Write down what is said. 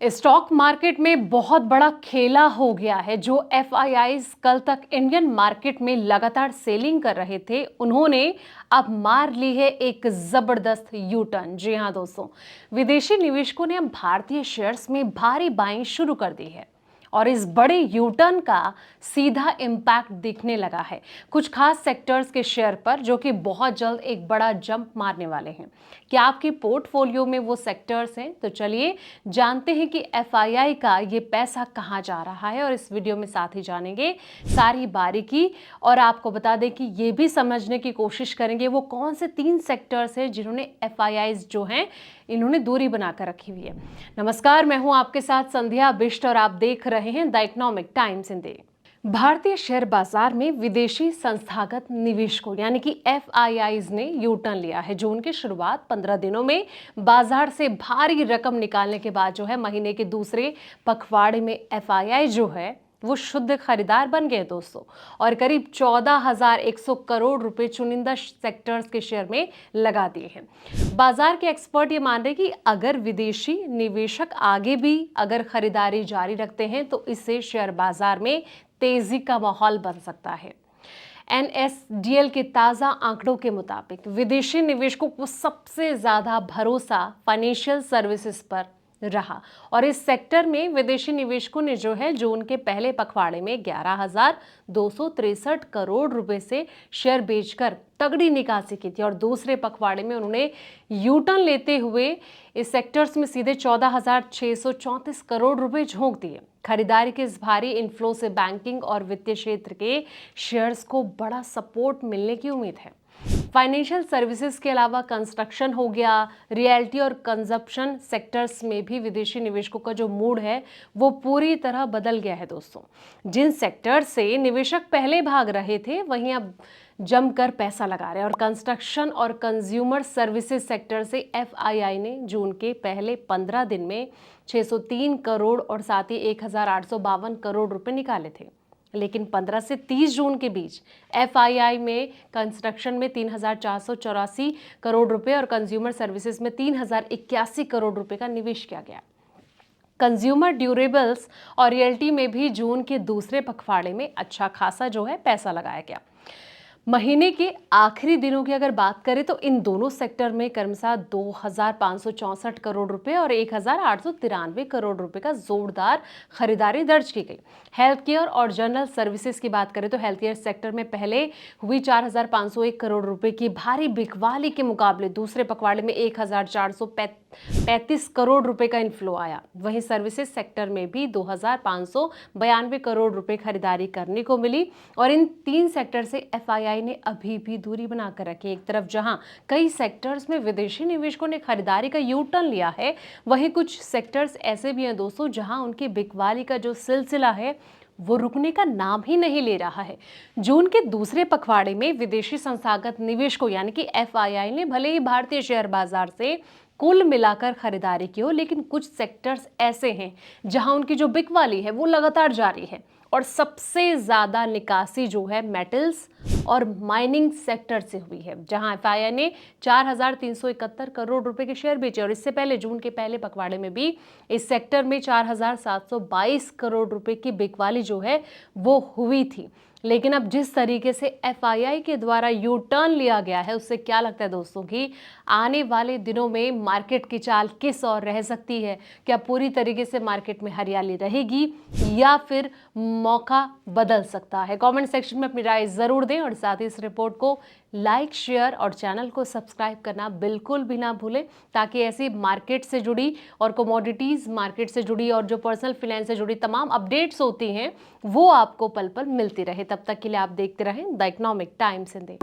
Stock market में बहुत बड़ा खेला हो गया है। जो एफआईआईज कल तक इंडियन मार्केट में लगातार सेलिंग कर रहे थे, उन्होंने अब मार ली है एक जबरदस्त यू टर्न। जी हां दोस्तों, विदेशी निवेशकों ने अब भारतीय शेयर्स में भारी बाइंग शुरू कर दी है और इस बड़े यू टर्न का सीधा इम्पैक्ट दिखने लगा है कुछ खास सेक्टर्स के शेयर पर, जो कि बहुत जल्द एक बड़ा जंप मारने वाले हैं। क्या आपकी पोर्टफोलियो में वो सेक्टर्स हैं? तो चलिए जानते हैं कि एफआईआई का ये पैसा कहाँ जा रहा है, और इस वीडियो में साथ ही जानेंगे सारी बारीकी। और आपको बता दें कि ये भी समझने की कोशिश करेंगे वो कौन से 3 सेक्टर्स हैं जिन्होंने एफआईआईज जो हैं इन्होंने दूरी बनाकर रखी हुई है। नमस्कार, मैं हूं आपके साथ संध्या बिष्ट और आप देख रहे हैं द इकोनॉमिक टाइम्स हिंदी। भारतीय शेयर बाजार में विदेशी संस्थागत निवेशकों यानी कि एफआईआईज ने यू टर्न लिया है। जून की शुरुआत 15 दिनों में बाजार से भारी रकम निकालने के बाद जो है महीने के दूसरे पखवाड़े में एफआईआई जो है वो शुद्ध खरीदार बन गए दोस्तों, और करीब 14,100 करोड़ रुपए चुनिंदा सेक्टर्स के शेयर में लगा दिए हैं। बाजार के एक्सपर्ट ये मान रहे हैं कि अगर विदेशी निवेशक आगे भी अगर खरीदारी जारी रखते हैं तो इससे शेयर बाजार में तेजी का माहौल बन सकता है। एनएसडीएल के ताजा आंकड़ों के मुताबिक विदेशी निवेशकों को सबसे ज्यादा भरोसा फाइनेंशियल सर्विसेज पर रहा, और इस सेक्टर में विदेशी निवेशकों ने जो है जून के पहले पखवाड़े में 11,263 करोड़ रुपए से शेयर बेचकर तगड़ी निकासी की थी, और दूसरे पखवाड़े में उन्होंने यू टर्न लेते हुए इस सेक्टर्स में सीधे 14,634 करोड़ रुपए झोंक दिए। खरीदारी के इस भारी इनफ्लो से बैंकिंग और वित्तीय क्षेत्र के शेयर्स को बड़ा सपोर्ट मिलने की उम्मीद है। फाइनेंशियल सर्विसेज के अलावा कंस्ट्रक्शन हो गया, रियल्टी और कंजप्शन सेक्टर्स में भी विदेशी निवेशकों का जो मूड है वो पूरी तरह बदल गया है दोस्तों। जिन सेक्टर से निवेशक पहले भाग रहे थे वहीं अब जमकर पैसा लगा रहे हैं, और कंस्ट्रक्शन और कंज्यूमर सर्विसेज सेक्टर से एफआईआई ने जून के पहले 15 दिन में 603 करोड़ और साथ ही 1,852 करोड़ रुपए निकाले थे। लेकिन 15 से 30 जून के बीच एफआईआई में कंस्ट्रक्शन में 3,484 करोड़ रुपए और कंज्यूमर सर्विसेज में 3,081 करोड़ रुपए का निवेश किया गया। कंज्यूमर ड्यूरेबल्स और रियल्टी में भी जून के दूसरे पखवाड़े में अच्छा खासा जो है पैसा लगाया गया। महीने के आखिरी दिनों की अगर बात करें तो इन दोनों सेक्टर में क्रमशः 2,564 करोड़ रुपए और 1,893 करोड़ रुपए का जोरदार खरीदारी दर्ज की गई। हेल्थ केयर और जनरल सर्विसेज की बात करें तो हेल्थ केयर सेक्टर में पहले हुई 4,501 करोड़ रुपए की भारी बिकवाली के मुकाबले दूसरे पखवाड़े में 1,435 करोड़ रुपए का इनफ्लो आया। वहीं सर्विसेज सेक्टर में भी 2,592 करोड़ रुपए खरीदारी करने को मिली, और इन 3 सेक्टर से एफआईआई ने अभी भी दूरी बनाकर रखी। एक तरफ जहां कई सेक्टर्स में विदेशी निवेशकों ने खरीदारी का यू टर्न लिया है, वहीं कुछ सेक्टर्स ऐसे भी हैं दोस्तों जहां उनकी बिकवाली का जो सिलसिला है वो रुकने का नाम ही नहीं ले रहा है। जून के दूसरे पखवाड़े में विदेशी संस्थागत निवेशकों यानी कि एफआईआई ने भले ही भारतीय शेयर बाजार से कुल मिलाकर खरीदारी की हो, लेकिन कुछ सेक्टर्स ऐसे हैं जहां उनकी जो बिकवाली है वो लगातार जारी है, और सबसे ज्यादा निकासी जो है मेटल्स और माइनिंग सेक्टर से हुई है, जहां एफआईआई ने 4,371 करोड़ रुपए के शेयर बेचे, और इससे पहले जून के पहले पखवाड़े में भी इस सेक्टर में 4,722 करोड़ रुपए की बिकवाली जो है वो हुई थी। लेकिन अब जिस तरीके से एफआईआई के द्वारा यू टर्न लिया गया है, उससे क्या लगता है दोस्तों कि आने वाले दिनों में मार्केट की चाल किस ओर रह सकती है? क्या पूरी तरीके से मार्केट में हरियाली रहेगी या फिर मौका बदल सकता है? कमेंट सेक्शन में अपनी राय जरूर दें, और साथ ही इस रिपोर्ट को लाइक, शेयर और चैनल को सब्सक्राइब करना बिल्कुल भी ना भूलें, ताकि ऐसी मार्केट से जुड़ी और कमोडिटीज मार्केट से जुड़ी और जो पर्सनल फाइनेंस से जुड़ी तमाम अपडेट्स होती हैं वो आपको पल पल मिलती रहे। तब तक के लिए आप देखते रहें द इकोनॉमिक टाइम्स हिंदी।